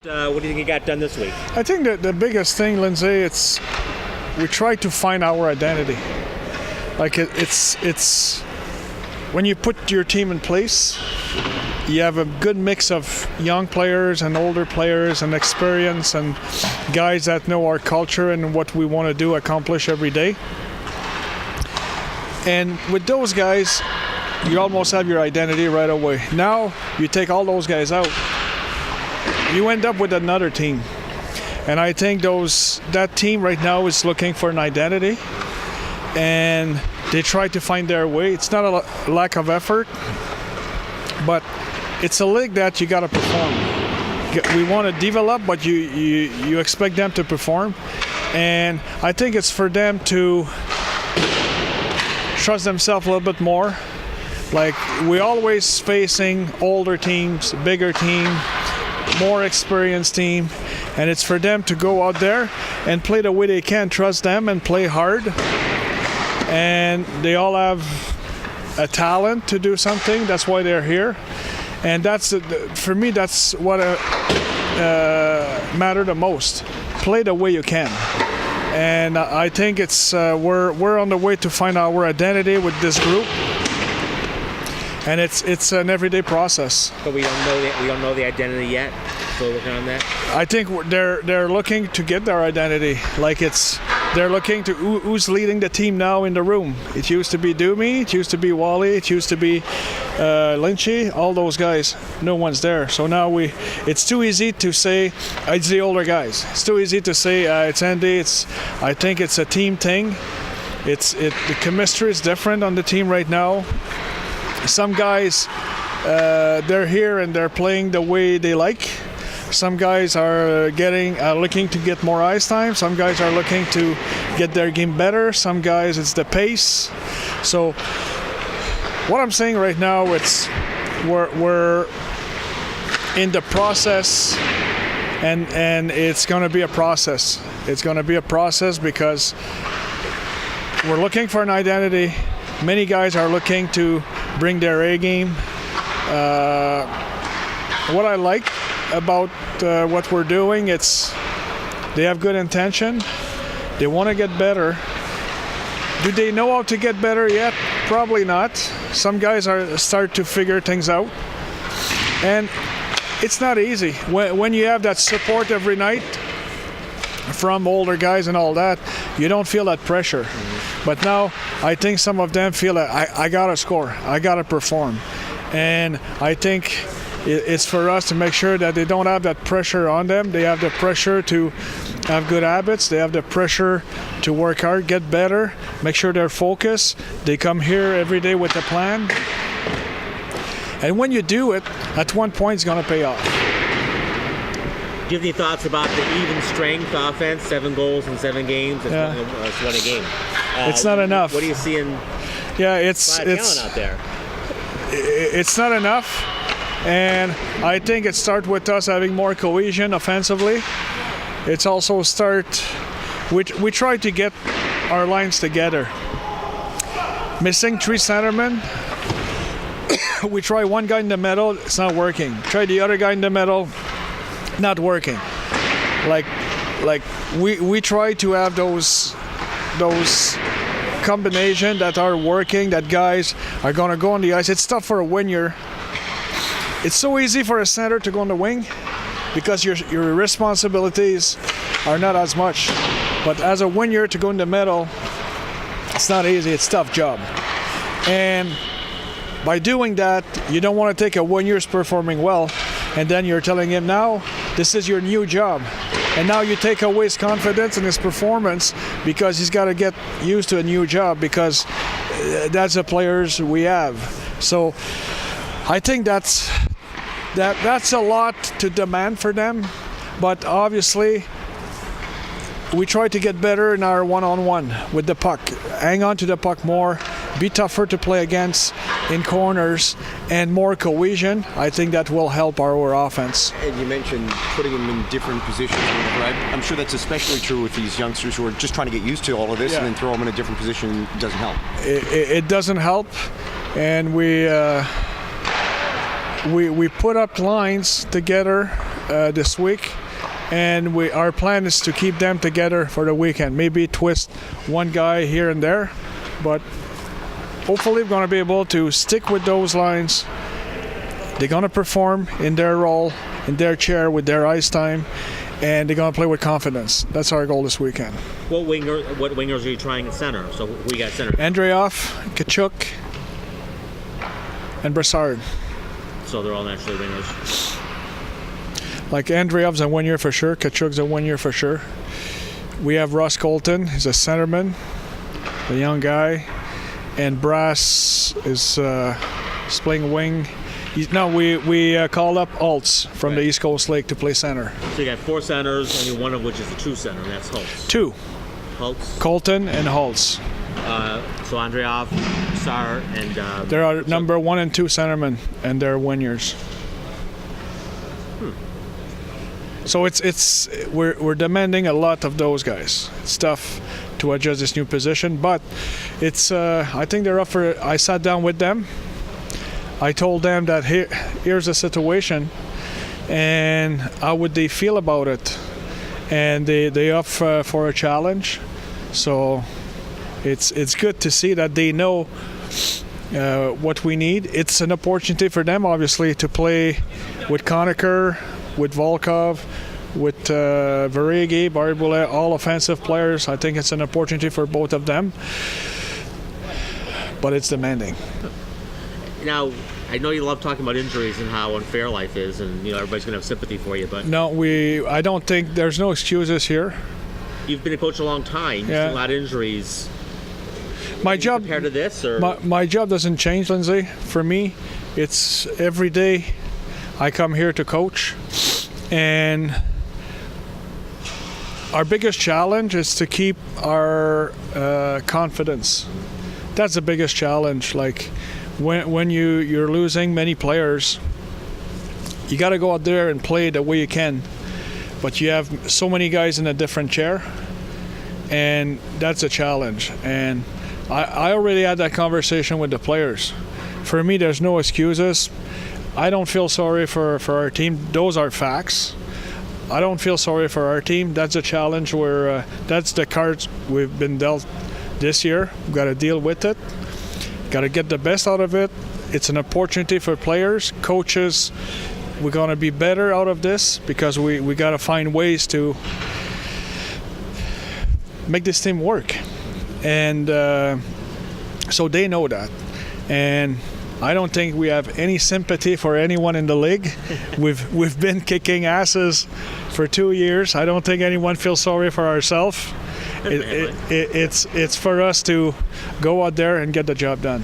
What do you think you got done this week? I think that the biggest thing, Lindsay, it's we try to find our identity. Like it's when you put your team in place, you have a good mix of young players and older players and experience and guys that know our culture and what we want to do, accomplish every day. And with those guys, you almost have your identity right away. Now, you take all those guys out, you end up with another team. And I think that team right now is looking for an identity, and they try to find their way. It's not a lack of effort, but it's a league that you got to perform. We want to develop, but you expect them to perform. And I think it's for them to trust themselves a little bit more. Like, we always facing older teams, bigger team, more experienced team, and it's for them to go out there and play the way they can, trust them and play hard. And they all have a talent to do something. That's why they're here. And that's for me, that's what matter the most. Play the way you can. And I think it's we're on the way to find our identity with this group. And it's an everyday process. But we don't know the identity yet. Still working on that. I think they're looking to get their identity. Like they're looking to who's leading the team now in the room. It used to be Doomy, it used to be Wally, it used to be Lynchy, all those guys. No one's there. So now it's too easy to say it's the older guys. It's too easy to say it's Andy. I think it's a team thing. The chemistry is different on the team right now. Some guys, they're here and they're playing the way they like. Some guys are looking to get more ice time. Some guys are looking to get their game better. Some guys, it's the pace. So what I'm saying right now, we're in the process, and it's going to be a process. It's going to be a process because we're looking for an identity. Many guys are looking to bring their A game. What I like about what we're doing, they have good intention. They want to get better. Do they know how to get better yet? Probably not. Some guys start to figure things out, and it's not easy when you have that support every night from older guys and all that. You don't feel that pressure. But now I think some of them feel that I gotta score, I gotta perform, and I think it's for us to make sure that they don't have that pressure on them. They have the pressure to have good habits. They have the pressure to work hard, get better, make sure they're focused. They come here every day with a plan. And when you do it, at one point it's going to pay off. Do you have any thoughts about the even strength offense? 7 goals in 7 games. It's one a game. It's not enough. What are you seeing? Yeah, it's talent out there. It's not enough. And I think it starts with us having more cohesion offensively. It's also we try to get our lines together. Missing 3 centermen. We try one guy in the middle, it's not working. Try the other guy in the middle, not working. Like we try to have those combination that are working, that guys are going to go on the ice. It's tough for a winger. It's so easy for a center to go on the wing because your responsibilities are not as much. But as a winger to go in the middle, it's not easy. It's a tough job. And by doing that, you don't want to take a winger who's performing well, and then you're telling him, now, this is your new job. And now you take away his confidence and his performance because he's got to get used to a new job because that's the players we have. So I think that's a lot to demand for them, but obviously we try to get better in our one-on-one with the puck. Hang on to the puck more, be tougher to play against in corners, and more cohesion. I think that will help our offense. And you mentioned putting them in different positions. I'm sure that's especially true with these youngsters who are just trying to get used to all of this, and then throw them in a different position doesn't help. It doesn't help, and we put up lines together this week, and our plan is to keep them together for the weekend. Maybe twist one guy here and there, but hopefully we're going to be able to stick with those lines. They're going to perform in their role, in their chair, with their ice time, and they're going to play with confidence. That's our goal this weekend. What wingers are you trying at center? So we got center. Andreoff, Kachuk, and Brassard. So they're all naturally wingers. Like Andreev's a 1 year for sure. Kachuk's a 1 year for sure. We have Ross Colton. He's a centerman, a young guy, and Brass is playing wing. We called up Altz from the East Coast League to play center. So you got 4 centers, only one of which is a true center, and that's Holtz. 2. Holtz. Colton and Holtz. So Andreev, Sar, and there are number 1 and 2 centermen, and they're 1 years. So we're demanding a lot of those guys. It's tough to adjust this new position, but it's I think they're up for it. I sat down with them. I told them that here's the situation, and how would they feel about it, and they up for a challenge. So it's good to see that they know what we need. It's an opportunity for them, obviously, to play with Conacher, with Volkov, with Veregi, Barry-Boulet, all offensive players. I think it's an opportunity for both of them, but it's demanding. Now, I know you love talking about injuries and how unfair life is, and everybody's going to have sympathy for you, but no, I don't think there's no excuses here. You've been a coach a long time. You've seen a lot of injuries. My job compared to this, or my job doesn't change, Lindsay. For me, it's every day I come here to coach, and our biggest challenge is to keep our confidence. That's the biggest challenge. Like when you're losing many players, you got to go out there and play the way you can. But you have so many guys in a different chair, and that's a challenge. And I already had that conversation with the players. For me, there's no excuses. I don't feel sorry for our team. Those are facts. I don't feel sorry for our team. That's a challenge where that's the cards we've been dealt this year. We've got to deal with it. Got to get the best out of it. It's an opportunity for players, coaches. We're going to be better out of this because we got to find ways to make this team work. And so they know that. And I don't think we have any sympathy for anyone in the league. We've been kicking asses for 2 years. I don't think anyone feels sorry for ourselves. It's for us to go out there and get the job done.